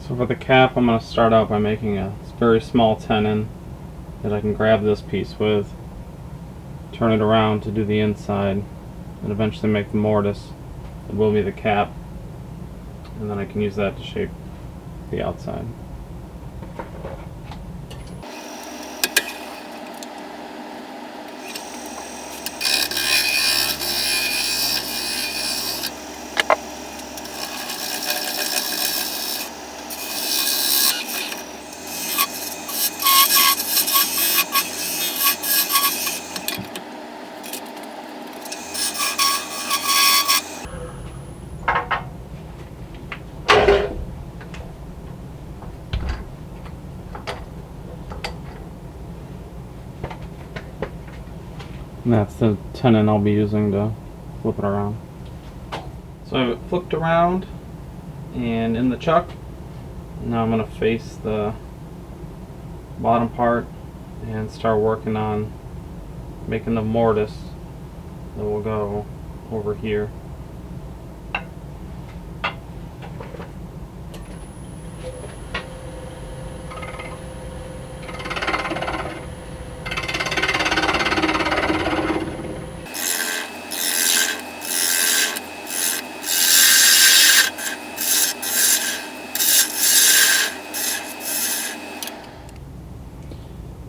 So for the cap, I'm going to start out by making a very small tenon that I can grab this piece with, turn it around to do the inside, and eventually make the mortise. It will be the cap, and then I can use that to shape the outside. And that's the tenon I'll be using to flip it around. So I have it flipped around and in the chuck. Now I'm going to face the bottom part and start working on making the mortise that will go over here.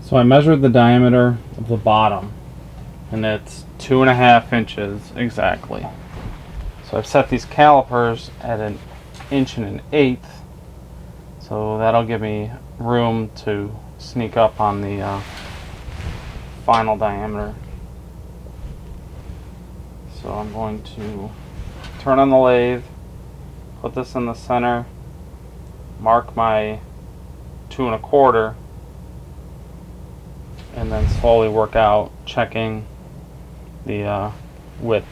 So I measured the diameter of the bottom, and it's 2.5 inches exactly. So I've set these calipers at 1 1/8, so that'll give me room to sneak up on the final diameter. So I'm going to turn on the lathe, put this in the center, mark my 2 1/4, and then slowly work out, checking the width.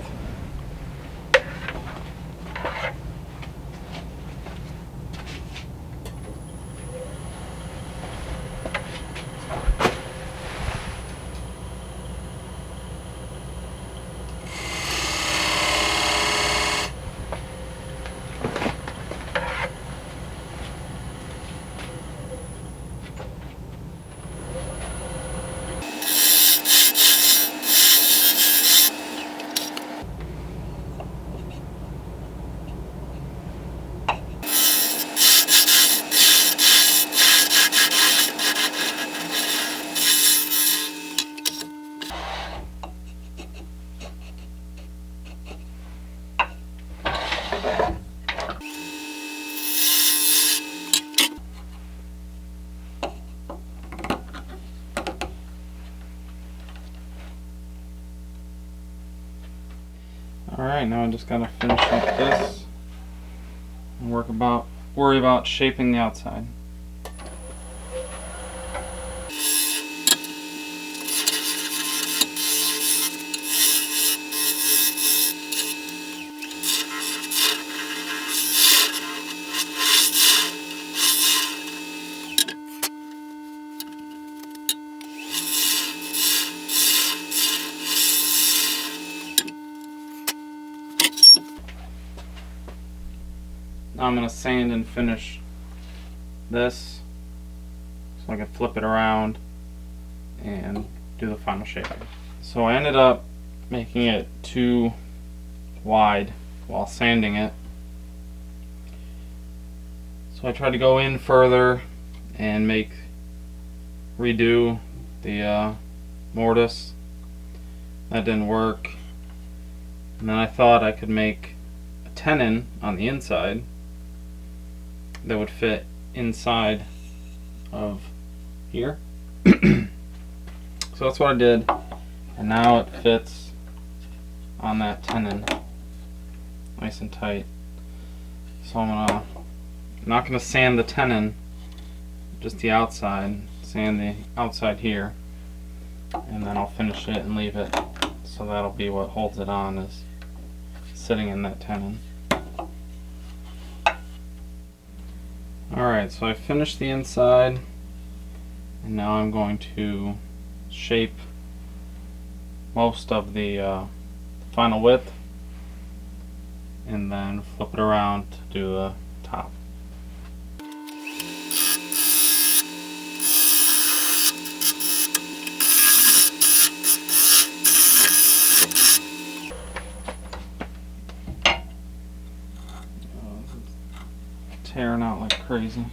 Alright, now I just gotta finish up this and worry about shaping the outside. Now I'm going to sand and finish this so I can flip it around and do the final shaping. So I ended up making it too wide while sanding it. So I tried to go in further and redo the mortise. That didn't work. And then I thought I could make a tenon on the inside that would fit inside of here. So that's what I did, and now it fits on that tenon nice and tight. So I'm not gonna sand the tenon, just the outside, sand the outside here, and then I'll finish it and leave it. So that'll be what holds it on, is sitting in that tenon. Alright, so I finished the inside, and now I'm going to shape most of the final width and then flip it around to do the top. tearing out like crazy.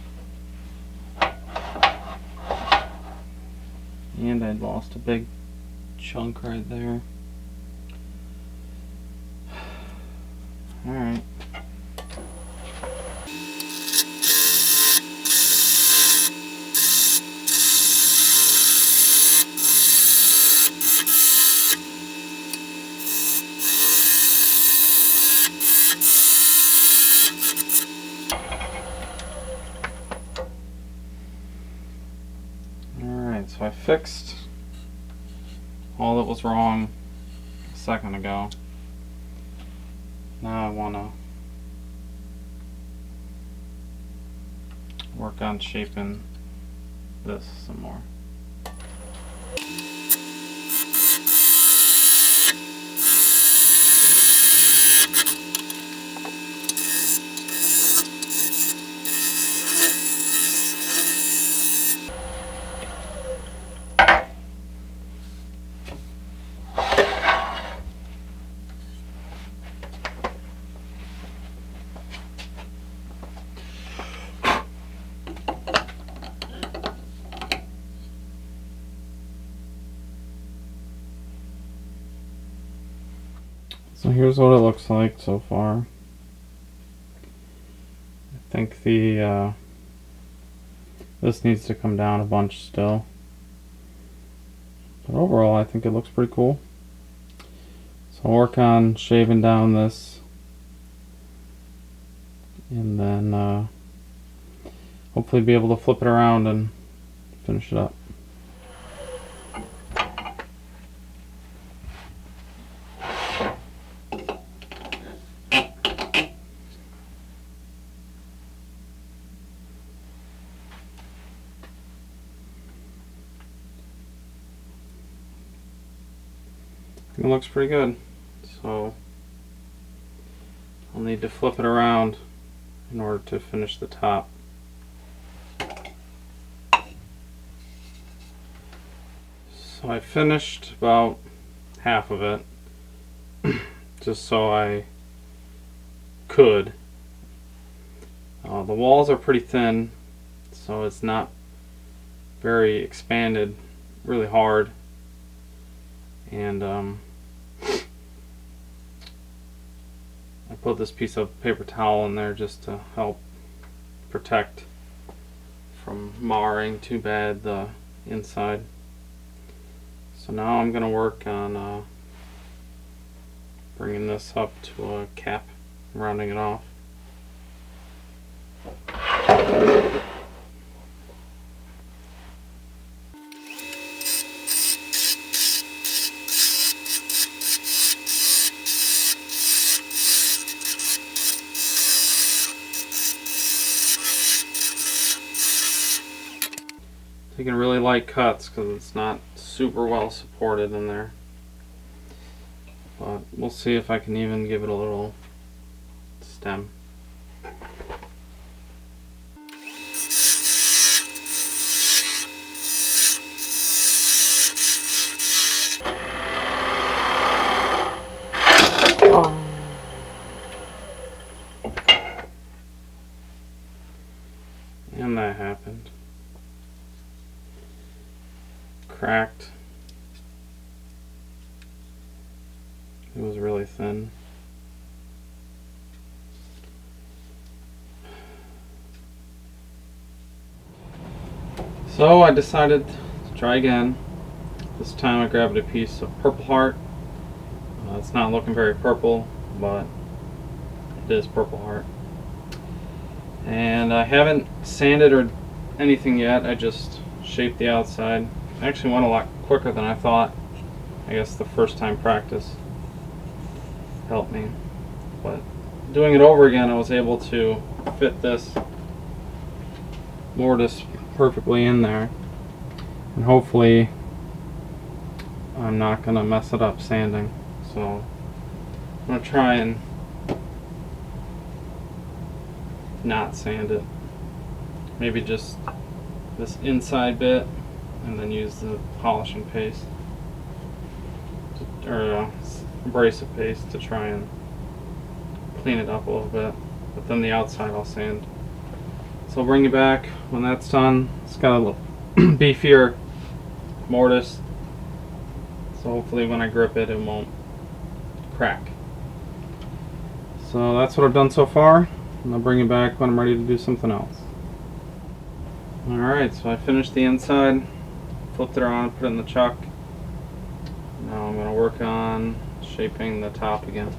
And I'd lost a big chunk right there. Alright. So I fixed all that was wrong a second ago. Now I want to work on shaping this some more. So here's what it looks like so far. I think the this needs to come down a bunch still, but overall I think it looks pretty cool. So I'll work on shaving down this, and then hopefully be able to flip it around and finish it up. It looks pretty good, so I'll need to flip it around in order to finish the top. So I finished about half of it just so I could. The walls are pretty thin, so it's not very expanded, really hard. And I put this piece of paper towel in there just to help protect from marring too bad the inside. So now I'm going to work on bringing this up to a cap, rounding it off. Taking really light cuts because it's not super well supported in there, but we'll see if I can even give it a little stem. And that happened. Cracked. It was really thin. So I decided to try again. This time I grabbed a piece of Purpleheart. It's not looking very purple, but it is Purpleheart. And I haven't sanded or anything yet. I just shaped the outside. It actually went a lot quicker than I thought. I guess the first time practice helped me. But doing it over again, I was able to fit this mortise perfectly in there. And hopefully I'm not going to mess it up sanding. So I'm going to try and not sand it. Maybe just this inside bit, and then use the polishing paste or abrasive paste to try and clean it up a little bit. But then the outside I'll sand So I'll bring you back when that's done. It's got a little beefier mortise, so hopefully when I grip it, it won't crack. So that's what I've done so far, and I'll bring you back when I'm ready to do something else. Alright, so I finished the inside, flipped it around, put it in the chuck. Now I'm going to work on shaping the top again.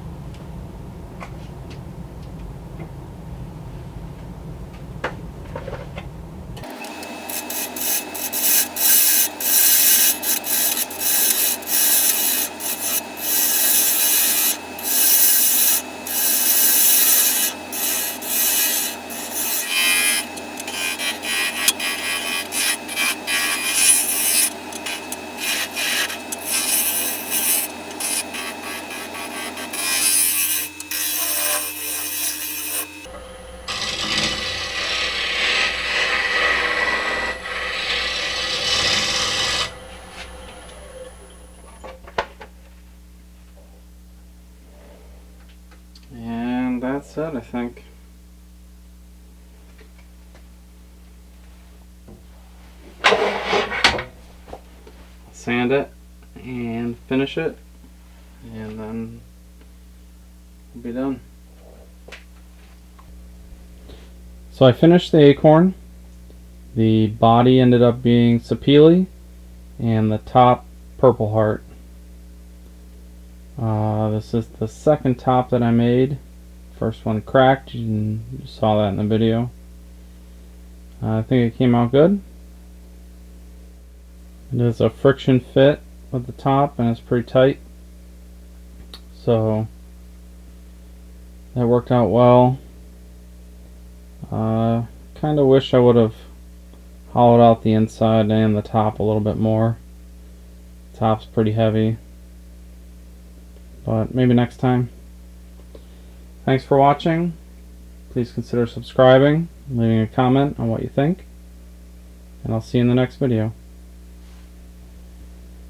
And that's it, I think. Sand it and finish it, and then we'll be done. So I finished the Acorn. The body ended up being Sapele, and the top Purpleheart. This is the second top that I made. First one cracked, you saw that in the video. I think it came out good. It is a friction fit with the top, and it's pretty tight, so that worked out well. Kind of wish I would have hollowed out the inside and the top a little bit more. The top's pretty heavy, but maybe next time. Thanks for watching. Please consider subscribing, leaving a comment on what you think, and I'll see you in the next video.